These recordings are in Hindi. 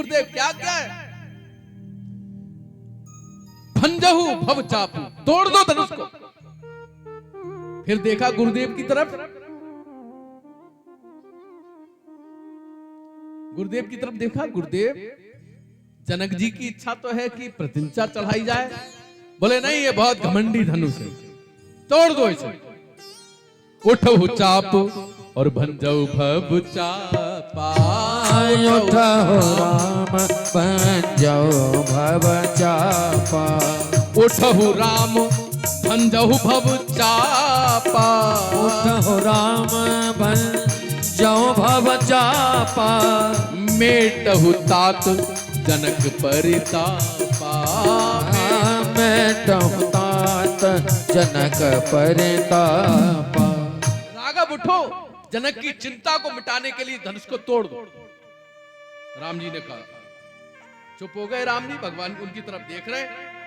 गुरुदेव क्या क्या है? भंजहु भव चापू, तोड़ दो धनुष को। फिर देखा गुरुदेव की तरफ, गुरुदेव की तरफ देखा। गुरुदेव, जनक जी की इच्छा तो है कि प्रतिंचा चढ़ाई जाए। बोले नहीं, ये बहुत घमंडी धनुष है, तोड़ दो इसे। उठो चाप और भंजऊ भव चापा, उठो राम भंजऊ भव चापा, उठो राम भंजऊ भव चापा, उठो राम भंजऊ भव चापा, मेटहु तात जनक परितापा, मेटहु तात जनक परितापा। राघव उठो, जनक की चिंता को मिटाने के लिए धनुष को तोड़ दो। राम जी ने कहा। चुप हो गए राम जी, भगवान उनकी तरफ देख रहे।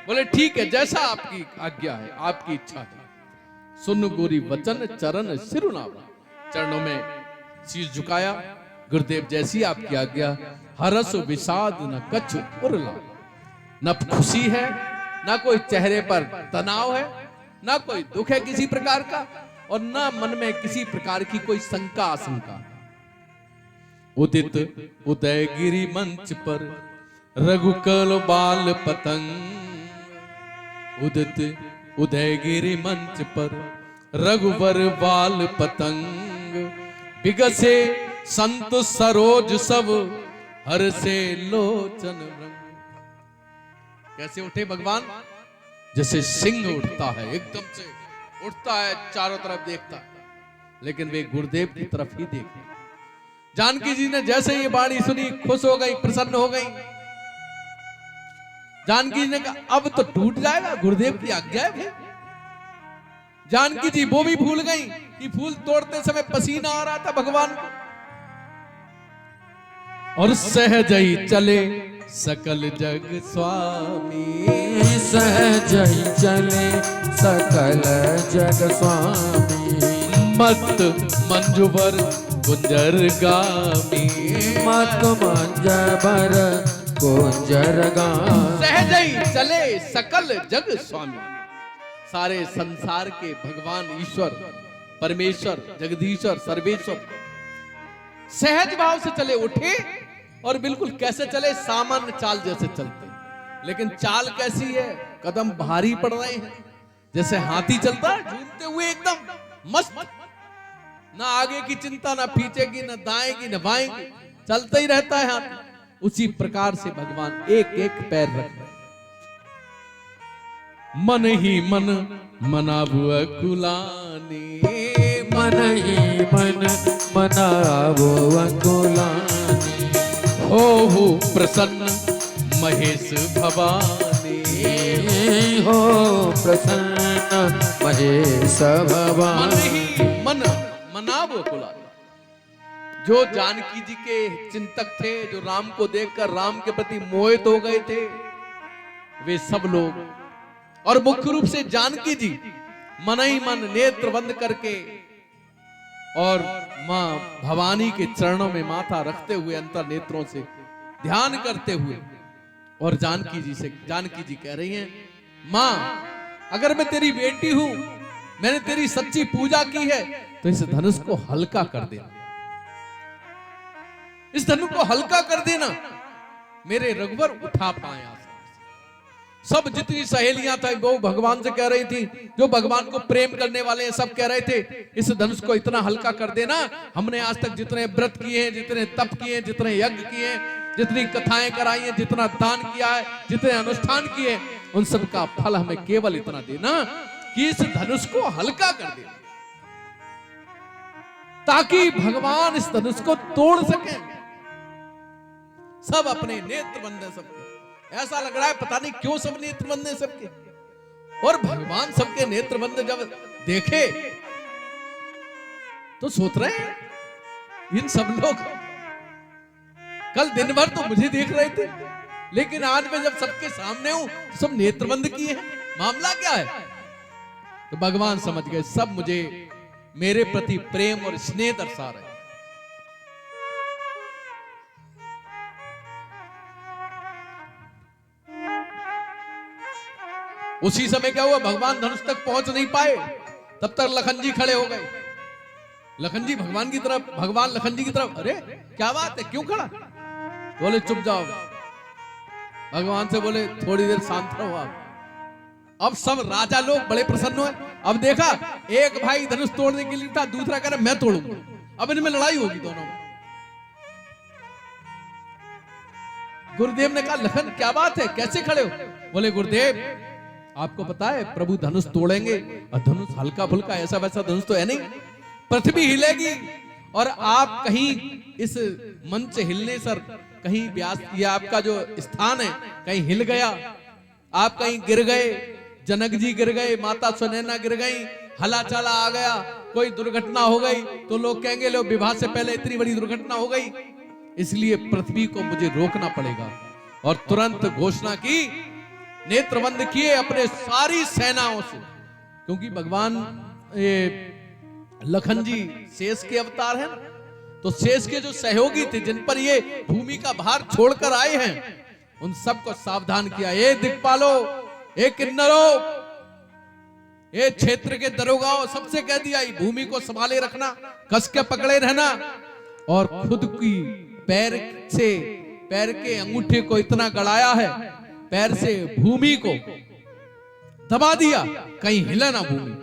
बोले ठीक है, जैसा आपकी आज्ञा है, आपकी इच्छा है। सुन गोरी वचन चरण सिरुनावा, चरणों में शीश झुकाया। गुरुदेव जैसी आपकी आज्ञा, हरस विषाद न कछु उरला, न खुशी है, न कोई चेहरे पर तनाव है, न कोई दुख है किसी प्रकार का, और न मन में किसी प्रकार की कोई शंका आशंका। उदित उदयगिरी मंच पर रघुकुल बाल पतंग, उदित उदयगिरी मंच पर रघुवर बाल पतंग, बिगसे संत सरोज सब हर से लोचन रंग। कैसे उठे भगवान? जैसे सिंह उठता है, एकदम से उठता है, चारों तरफ देखता है, लेकिन वे गुरुदेव की तरफ ही देखे। जानकी जी ने जैसे ये वाणी सुनी, खुश हो गई, प्रसन्न हो गई। जानकी जी ने कहा अब तो टूट जाएगा, गुरुदेव की आज्ञा है। जानकी जी वो भी भूल गई कि फूल तोड़ते समय पसीना आ रहा था भगवान को। और सहज ही चले सकल जग स्वामी, सहज ही चले सकल जग स्वामी, मत मंजुबर गुंजर गामी, मत मंजबर गुंजर गामी। सहज ही चले सकल जग स्वामी, सारे संसार के भगवान ईश्वर परमेश्वर जगदीश्वर सर्वेश्वर सहज भाव से चले उठे। और बिल्कुल कैसे चले? सामान्य चाल जैसे चलते, लेकिन चाल कैसी है? कदम भारी पड़ रहे हैं, जैसे हाथी चलता है झूमते हुए, एकदम मस्त, ना आगे की चिंता, ना पीछे की, ना दाएं की, ना बाएं की, चलता ही रहता है हाथी। उसी प्रकार से भगवान एक एक पैर रख रहे। मन ही मन मनाबु अकुलानी, मन ही मन मनाबो अकुलानी, हो प्रसन्न महेश भवानी, हो प्रसन्न महेश भवानी। मन ही मन मनाबो अकुलानी। जो जानकी जी के चिंतक थे, जो राम को देखकर राम के प्रति मोहित हो गए थे, वे सब लोग, और मुख्य रूप से जानकी जी, मन ही मन नेत्र बंद करके और मां भवानी के चरणों में माथा रखते हुए अंतर नेत्रों से ध्यान करते हुए, और जानकी जी कह रही हैं, मां अगर मैं तेरी बेटी हूं, मैंने तेरी सच्ची पूजा की है, तो इस धनुष को हल्का कर देना, इस धनुष को हल्का कर देना, मेरे रघुवर उठा पाए। सब जितनी सहेलियां थी वो भगवान से कह रही थी, जो भगवान को प्रेम करने वाले हैं सब कह रहे थे, इस धनुष को इतना हल्का कर देना। हमने आज तक जितने व्रत किए हैं, जितने तप किए हैं, जितने यज्ञ किए हैं, जितनी कथाएं कराई हैं, जितना दान किया है, जितने अनुष्ठान किए, उन सब का फल हमें केवल इतना देना कि इस धनुष को हल्का कर देना, ताकि भगवान इस धनुष को तोड़ सके। सब अपने नेत्र बंद है सबके। ऐसा लग रहा है पता नहीं क्यों सब नेत्र बंद है सबके, और भगवान सबके नेत्र बंद जब देखे तो सोच रहे हैं इन सब लोग कल दिन भर तो मुझे देख रहे थे, लेकिन आज मैं जब सबके सामने हूं सब नेत्र बंद किए हैं, मामला क्या है? तो भगवान समझ गए सब मुझे मेरे प्रति प्रेम और स्नेह दर्शा रहे। उसी समय क्या हुआ, भगवान धनुष तक पहुंच नहीं पाए, तब तक लखन जी खड़े हो गए। लखन जी भगवान की तरफ, भगवान लखन जी की तरफ, अरे क्या बात है, क्यों खड़ा? बोले चुप जाओ। भगवान से बोले थोड़ी देर शांत रहो आप। अब सब राजा लोग बड़े प्रसन्न हुए। अब देखा, एक भाई धनुष तोड़ने के लिए था, दूसरा कह रहा मैं तोड़ूंगा। अब इनमें लड़ाई होगी दोनों में। गुरुदेव ने कहा लखन क्या बात है, कैसे खड़े हो? बोले गुरुदेव आपको पता है प्रभु धनुष तोड़ेंगे, और धनुष हल्का फुल्का ऐसा वैसा धनुष तो है नहीं, पृथ्वी हिलेगी, और आप कहीं इस मंच हिलने सर कहीं व्यास, ये आपका जो स्थान है कहीं हिल गया, आप कहीं गिर गए, जनक जी गिर गए, माता सुनैना गिर गई, हला चला आ गया, कोई दुर्घटना हो गई तो लोग कहेंगे लो विवाह से पहले इतनी बड़ी दुर्घटना हो गई, इसलिए पृथ्वी को मुझे रोकना पड़ेगा। और तुरंत घोषणा की, नेत्रबंद किए अपने सारी सेनाओं से, क्योंकि भगवान ये लखन जी शेष के अवतार हैं, तो शेष के जो सहयोगी थे जिन पर ये भूमि का भार छोड़कर आए हैं, उन सबको सावधान किया। ए दिक्पालो, ए किन्नरो, ए क्षेत्र के दरोगाओं, सबसे कह दिया भूमि को संभाले रखना, कस के पकड़े रहना, और खुद की पैर से, पैर के अंगूठे को इतना गड़ाया है, पैर से भूमि को दबा दिया, कहीं हिले ना भूमि।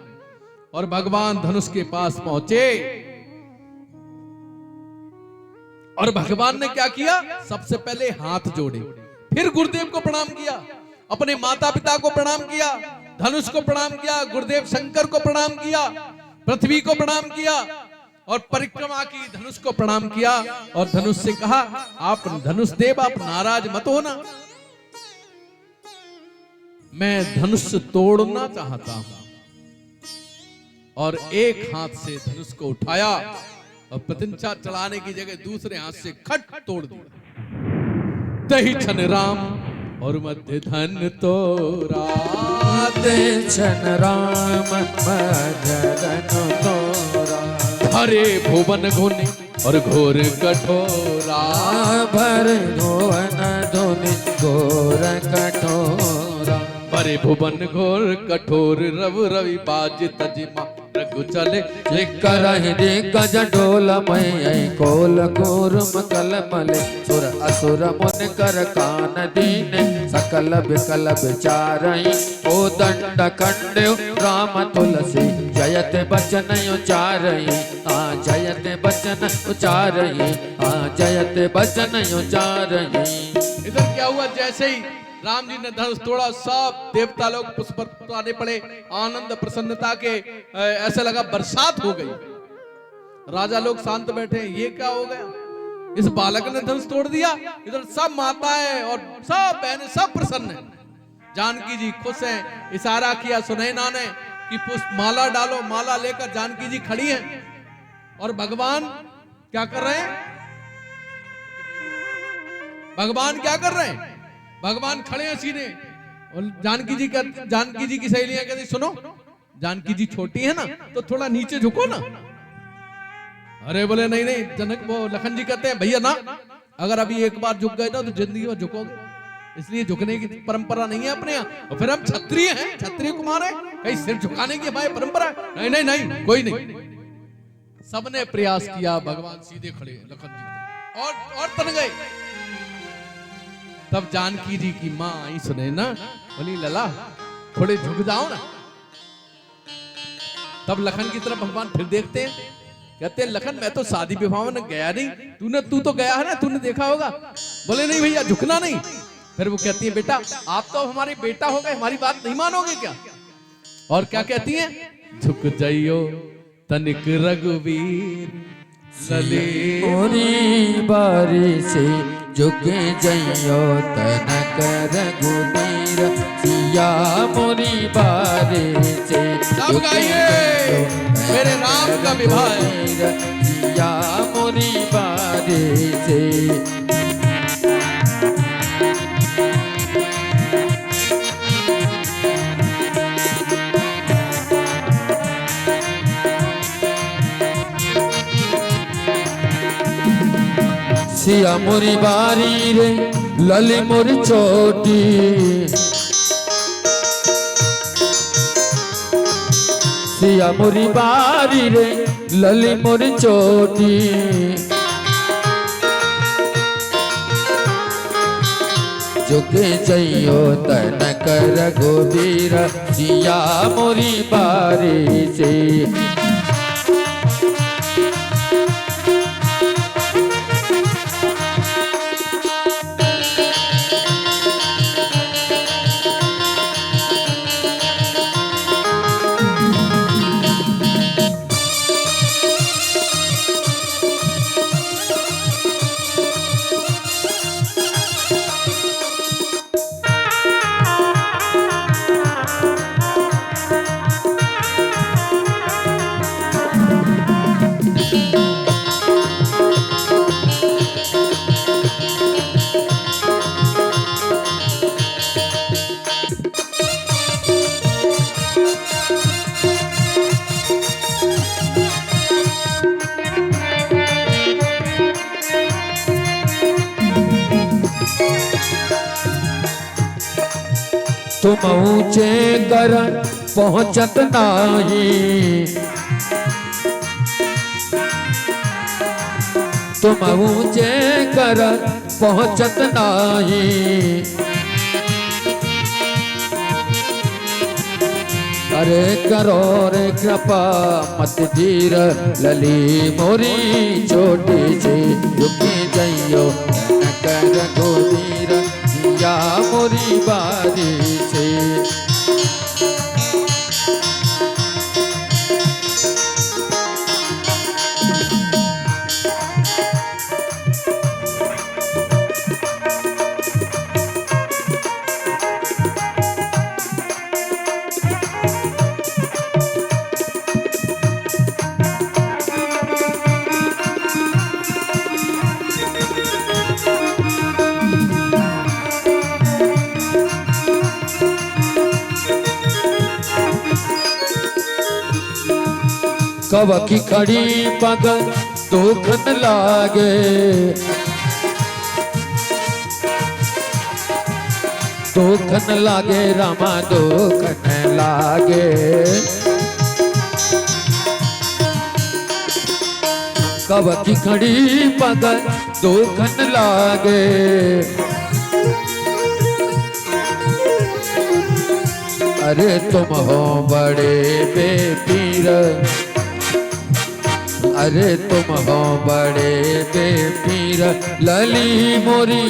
और भगवान धनुष के पास पहुंचे, और भगवान ने क्या किया, सबसे पहले हाथ जोड़े, फिर गुरुदेव को प्रणाम किया, अपने माता पिता को प्रणाम किया, धनुष को प्रणाम किया, गुरुदेव शंकर को प्रणाम किया, पृथ्वी को प्रणाम किया, और परिक्रमा की, धनुष को प्रणाम किया, और धनुष से कहा आप धनुष देव आप नाराज मत होना, मैं धनुष तोड़ना चाहता हूं। और एक हाथ से धनुष को उठाया और प्रतिंचा चढ़ाने की जगह दूसरे हाथ से खट तोड़ दिया। दही छन राम और मध्य धन तोरा, दही छन राम मध्य धन तोरा, हरे भुवन घुनि और घोर कठोरा, भर भुवन धुनि घोर कठोरा, भरे भुवन घोर कठोर, रव रवि बाज तजिमा रघु चले, करहि दिग्गज डोल मय कोल कूर्म कल मले, सुर असुर मुन कर कान दीने, सकल विकल विचारहि, ओ दंड खंड्यो राम तुलसी, जयत बचन उचारहि, जयत बचन उचारहि, जयत बचन उचारहि। इधर क्या हुआ, जैसे ही राम जी ने धनुष तोड़ा, सब देवता लोग पुष्प बरसाने पड़े, आनंद प्रसन्नता के ऐसे लगा बरसात हो गई। राजा लोग शांत बैठे, ये क्या हो गया, इस बालक ने धनुष तोड़ दिया। इधर सब माताएं और सब बहनें सब प्रसन्न हैं, जानकी जी खुश हैं। इशारा किया सुनैना ने कि पुष्प माला डालो, माला लेकर जानकी जी खड़ी हैं, और भगवान क्या कर रहे हैं, भगवान क्या कर रहे हैं, भगवान खड़े हैं सीधे, और जानकी जी की सहेलियां कहती सुनो, जानकी जी छोटी है ना तो थोड़ा नीचे झुको ना। अरे बोले नहीं नहीं, जनक वो लखन जी कहते हैं भैया ना, अगर अभी एक बार झुक गए ना तो जिंदगी में झुकोगे, इसलिए झुकने की परंपरा नहीं है अपने यहाँ, और फिर हम क्षत्रिय हैं, क्षत्रिय कुमार हैं, कहीं सिर झुकाने की हमारी परंपरा है? नहीं नहीं नहीं, कोई नहीं। सबने प्रयास किया, भगवान सीधे खड़े लखन जी और तन गए। तब जानकी जी की मां आई सुनैना, बोली लला थोड़े झुक जाओ ना। तब लखन की तरफ भगवान फिर देखते हैं, कहते हैं लखन मैं तो शादी विवाह में गया नहीं, तू तो गया है ना, तूने देखा होगा। बोले नहीं भैया झुकना नहीं। फिर वो कहती है बेटा आप तो हमारे बेटा हो गए, हमारी बात नहीं मानोगे क्या? और क्या कहती हैं, झुक जाइयो तनिक रघुवीर लले, मोरी बारी से झुके जइयो तनक रघुवीर, सिया मोरी बारी से सब गाइए मेरे राम का विवाह है, सिया मोरी बारी से। सिया मोरी बारी रे लली मोरी चोटी, सिया मोरी बारी रे लली मोरी चोटी झुके जइयो तन कर रघुबीर सिया मोरी बारी से तुम ऊंचे कर पहुंचत नाही तुम ऊंचे कर पहुंचत नाही अरे करो रे कृपा मत धीर लली मोरी छोटी सी झुकी जइयो कर गोदीर या मोरी बारी से कब की खड़ी पग दुख न लागे दुख न लागे रामा दुख न लागे कब की खड़ी पग दुख न लागे अरे तुम हो बड़े बेपीर अरे तुम हो बड़े बेपीर लली मोरी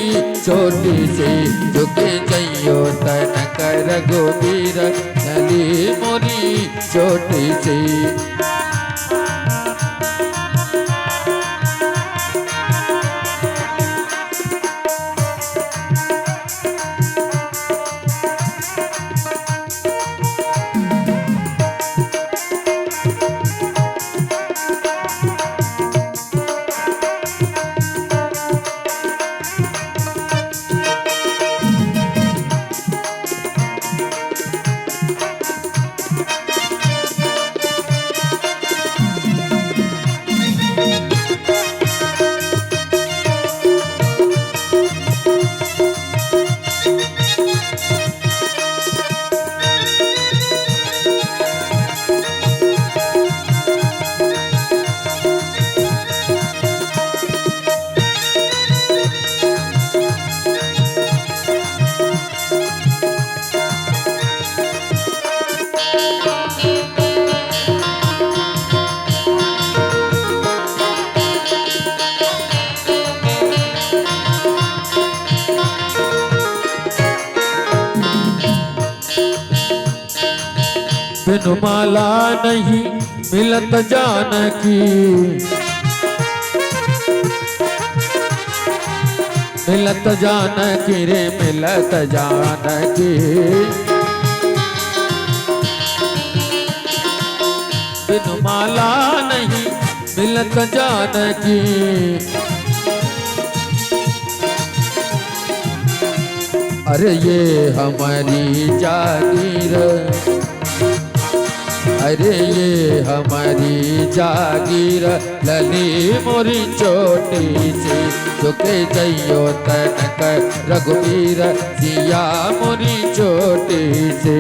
छोटी सी झुके जइयो तन कर गोबीर लली मोरी छोटी सी बिनु माला नहीं मिलत जानकी मिलत जानकी रे मिलत जानकी बिनु माला नहीं मिलत जानकी अरे ये हमारी जागीर अरे ये हमारी जागीर लली मोरी छोटी सी झुके जइयो तन कर रघुबीर सिया मोरी छोटी सी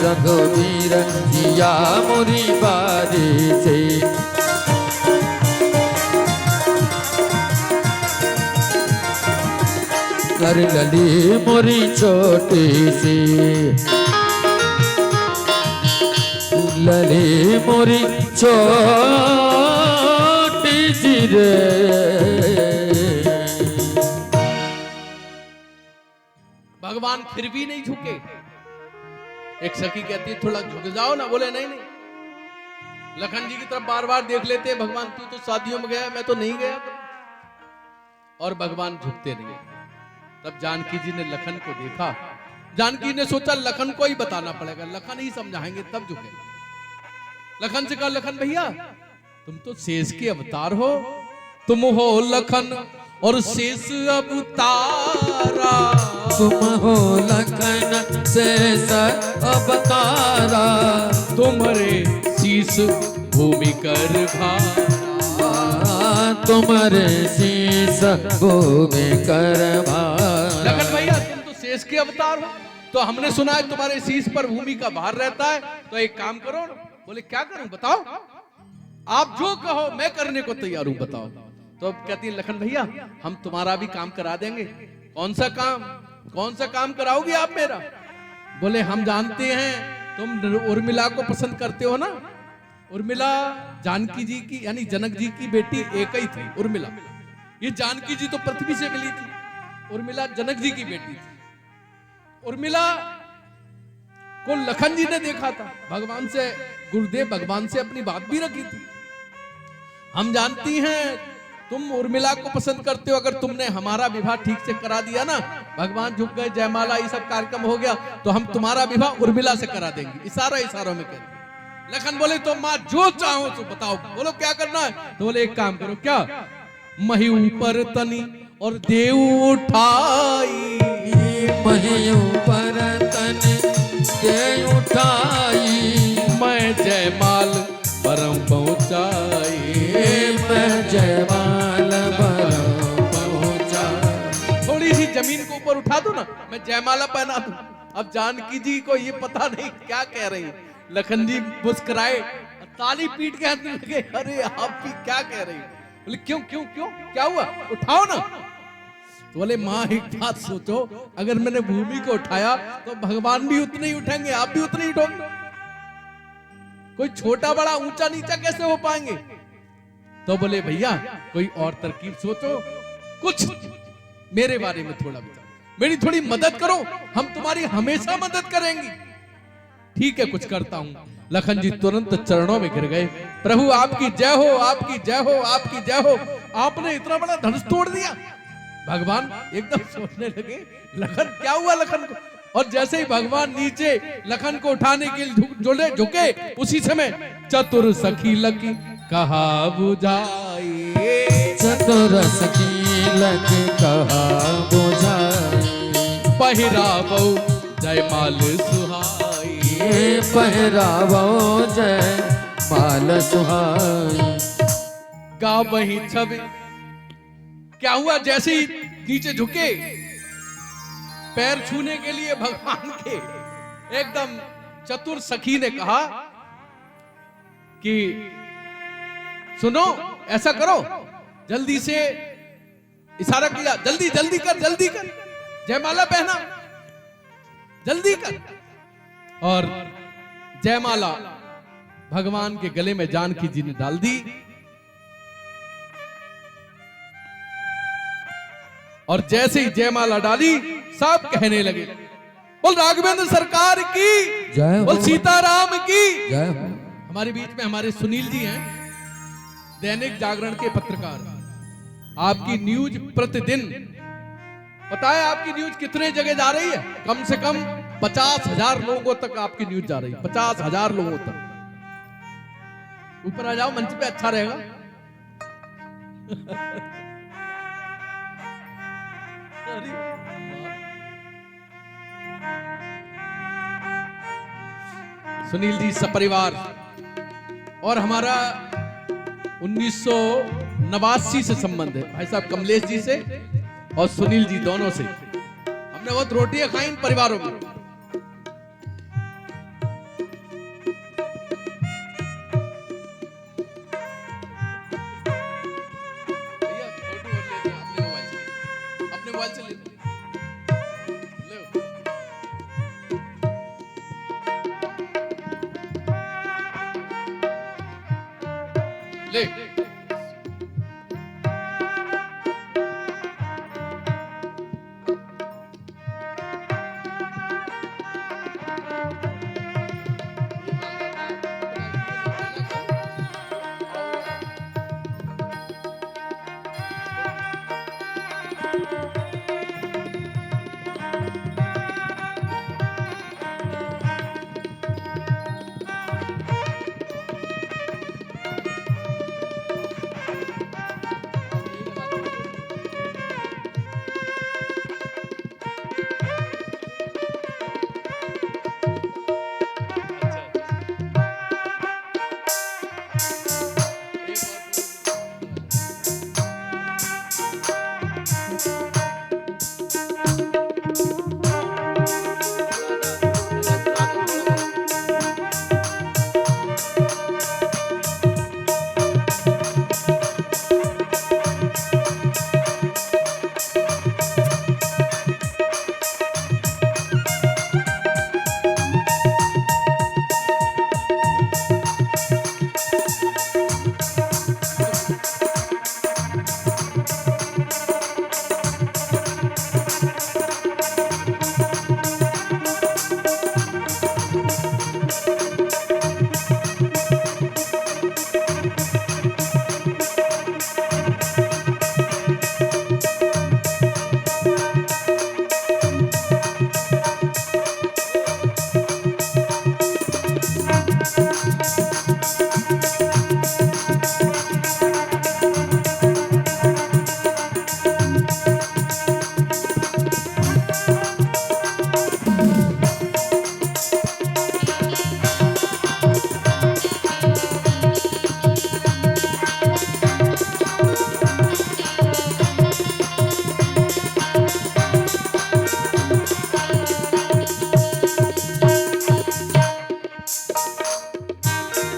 रघुवीर जिया मोरी बारी से। कर लली मोरी छोटी सी, लली मोरी छोटी सी रे। भगवान फिर भी नहीं झुके। एक सखी कहती है थोड़ा झुक जाओ ना, बोले नहीं नहीं। लखन जी की तरफ बार बार देख लेते हैं, भगवान तू तो शादियों में गया, मैं तो नहीं गया। और भगवान झुकते नहीं। तब जानकी जी ने लखन को देखा। जानकी ने सोचा लखन को ही बताना पड़ेगा, लखन ही समझाएंगे तब झुके। लखन से कहा लखन भैया तुम तो शेष के अवतार हो, तुम हो लखन और शेष अवतारा। तुम हो लखन शेष अवतारा, तुम्हारे शीश भूमि कर भारा। तुम्हारे शीश भूमि कर भारा। लखन भैया तुम तो शेष के अवतार हो, तो हमने सुना है तुम्हारे शीश पर भूमि का भार रहता है, तो एक काम करो। बोले क्या करूं बताओ, आप जो कहो मैं करने को तैयार हूं, बताओ। तो अब कहती है लखन भैया हम तुम्हारा भी काम करा देंगे। कौन सा काम, कौन सा काम कराओगे आप मेरा? बोले हम जानते हैं तुम उर्मिला को पसंद करते हो ना। उर्मिला जानकी जी की यानी जनक जी की बेटी एक ही थी, उर्मिला। ये जानकी जी तो पृथ्वी से मिली थी, उर्मिला जनक जी की बेटी थी। उर्मिला को लखन जी ने देखा था, भगवान से, गुरुदेव भगवान से अपनी बात भी रखी थी। हम जानती हैं तुम उर्मिला को पसंद करते हो, अगर तुमने हमारा विवाह ठीक से करा दिया ना, भगवान झुक गए, जयमाला ये सब कार्यक्रम हो गया, तो हम तुम्हारा विवाह उर्मिला से करा देंगे। इशारों में कहते। लखन बोले तो मां जो चाहो तो बताओ, बोलो क्या करना है? तो बोले एक काम करो, क्या? मही ऊपर तनी और देव उठाई। मही ऊपर तनी देव उठाई, मैं जयमाल परम पहुंचाई। मैं जयमाल परम पहुंचाई। थोड़ी सी जमीन को ऊपर उठा दो ना, मैं जयमाला पहना दूं। अब जानकी जी को ये पता नहीं क्या कह रही है। लखन जी मुस्कुराए, ताली पीट के हंसने लगे, अरे आप भी क्या कह रही? बोले क्यों क्यों क्यों, क्या हुआ? उठाओ ना। तो बोले माँ एक बात सोचो, अगर मैंने भूमि को उठाया तो भगवान भी उतने ही उठेंगे, आप भी उतने ही उठोगे। कोई छोटा बड़ा ऊंचा नीचा कैसे हो पाएंगे? तो बोले भैया कोई और तरकीब सोचो, कुछ मेरे बारे में थोड़ा बताओ, मेरी थोड़ी मदद करो, हम तुम्हारी हमेशा मदद करेंगे। ठीक है कुछ करता हूं। लखन जी तुरंत चरणों में गिर गए, प्रभु आपकी जय हो, आपकी जय हो, आपकी जय हो। आपने इतना बड़ा धनुष तोड़ दिया। भगवान एकदम सोचने लगे लखन क्या हुआ लखन को। और जैसे ही भगवान नीचे लखन को उठाने के लिए झुके, उसी समय चतुर सखी लकी कहा बुझाई। चतुर सखी लकी कहा बुझाई। पहिरावो जयमाल सुहाई। पहिरावो जयमाल सुहाई। गा वही छवि। क्या हुआ, जैसे ही नीचे झुके पैर छूने के लिए भगवान के, एकदम चतुर सखी ने कहा कि सुनो ऐसा करो, जल्दी से इशारा किया, जल्दी जल्दी कर, जल्दी कर, जयमाला पहना, जल्दी कर। और जयमाला भगवान के गले में जानकी जी ने डाल दी। और जैसे ही जयमाला डाली सब कहने लगे बोल राघवेंद्र सरकार की जय, बोल सीताराम की जय। हमारे बीच में हमारे सुनील जी हैं, दैनिक जागरण के पत्रकार। आपकी न्यूज प्रतिदिन, पता है आपकी न्यूज कितने जगह जा रही है? कम से कम 50,000 लोगों तक आपकी न्यूज जा रही है, 50,000 लोगों तक। ऊपर आ जाओ, मंच पे अच्छा रहेगा। सुनील जी सपरिवार, और हमारा 1989 से संबंध है भाई साहब, कमलेश जी से और सुनील जी दोनों से। हमने बहुत रोटियां खाई इन परिवारों में। ले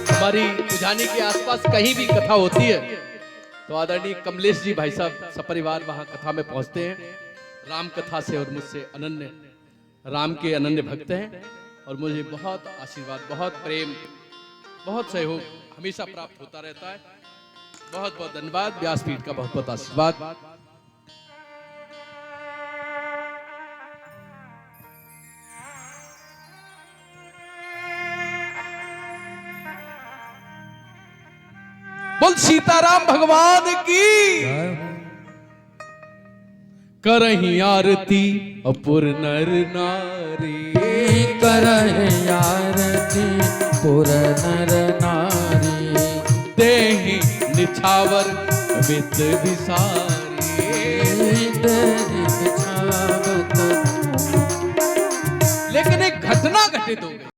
हमारी उजानी के आसपास कहीं भी कथा होती है तो आदरणीय कमलेश जी भाई साहब सपरिवार वहां कथा में पहुंचते हैं। राम कथा से और मुझसे अनन्य राम के अनन्य भक्त हैं और मुझे बहुत आशीर्वाद, बहुत प्रेम, बहुत सहयोग हमेशा प्राप्त होता रहता है। बहुत बहुत धन्यवाद, व्यासपीठ का बहुत बहुत आशीर्वाद। बोल सीताराम भगवान की करही आरती अपुर नर नारी, करहि आरती पुर नर नारी, देहि निछावर वित विसारी। देहि निछावत। लेकिन एक घटना घटित हो गई।